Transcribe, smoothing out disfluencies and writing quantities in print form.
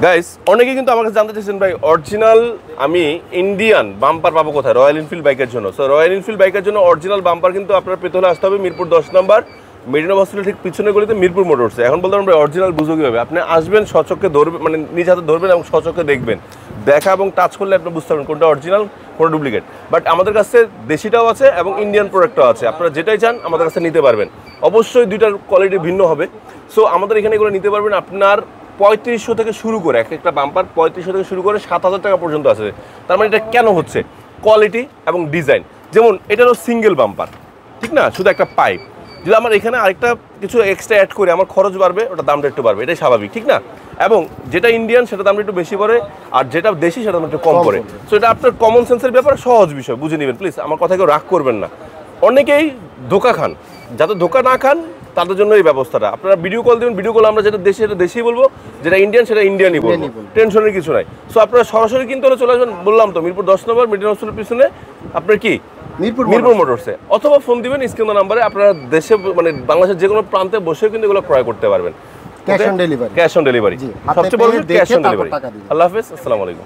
Guys অনেকেই কিন্তু আমার কাছে জানতে চাইছেন ভাই অরিজিনাল আমি ইন্ডিয়ান বাম্পার পাবো কোথায় রয়্যাল এনফিল্ড বাইকের জন্য। সো রয়্যাল এনফিল্ড বাইকের জন্য অরিজিনাল বাম্পার কিন্তু আপনার পেতে হলে আসতে হবে মিরপুর 10 নম্বর মেরিনো হসপিটাল ঠিক পিছনে গলিতে মিরপুর মোটরসে। এখন বলতে আমরা অরিজিনাল বুঝো কীভাবে, আপনি আসবেন সচক্ষে ধরবেন, মানে নিজ হাতে ধরবেন এবং সচক্ষে দেখবেন, দেখা এবং টাচ করলে আপনি বুঝতে পারবেন কোনটা অরিজিনাল কোনটা ডুপ্লিকেট। বাট আমাদের কাছে দেশিটাও আছে এবং ইন্ডিয়ান প্রোডাক্টও আছে, আপনারা যেটাই চান আমাদের কাছে নিতে পারবেন। অবশ্যই দুইটার কোয়ালিটি ভিন্ন হবে। সো আমাদের এখানে এগুলো নিতে পারবেন আপনার 3500 থেকে শুরু করে, একটা বাম্পার 3500 থেকে শুরু করে 7000 টাকা পর্যন্ত আছে। তার মানে এটা কেন হচ্ছে? কোয়ালিটি এবং ডিজাইন। যেমন এটারও সিঙ্গেল বাম্পার, ঠিক না, শুধু একটা পাইপ। যদি আমার এখানে আরেকটা কিছু এক্সট্রা অ্যাড করে আমার খরচ বাড়বে, ওটা দামটা একটু বাড়বে, এটাই স্বাভাবিক, ঠিক না? এবং যেটা ইন্ডিয়ান সেটা দামটা একটু বেশি পড়ে, আর যেটা দেশি সেটা দামটা একটু কম পড়ে। সো এটা আপনার কমন সেন্সের ব্যাপার, সহজ বিষয়, বুঝে নেবেন প্লিজ, আমার কথা কেউ রাগ করবেন না। অনেকেই ধোকা খান, যাতে ধোকা না খান তাদের জন্য এই ব্যবস্থাটা। আপনারা ভিডিও কল দেবেন, ভিডিও কল আমরা যেটা দেশি সেটা দেশি বলবো, যেটা ইন্ডিয়ান সেটা ইন্ডিয়ানই বলবো, টেনশনের কিছু নাই। সো আপনারা সরাসরি কিনতে হলে চলে আসবেন, বললাম তো মিরপুর 10 নম্বর মেরিনো হসপিটালের পিছনে আপনার কি মিরপুর মোটরসে, অথবা ফোন দিবেন স্ক্রিন নাম্বারে। আপনারা দেশে মানে বাংলাদেশের যে কোনো প্রান্তে বসেও কিন্তু এগুলো ক্রয় করতে পারবেন। ক্যাশ অন ডেলিভারি, সবচেয়ে বড় ক্যাশ অন ডেলিভারি। আল্লাহ হাফেজ, আসসালামু আলাইকুম।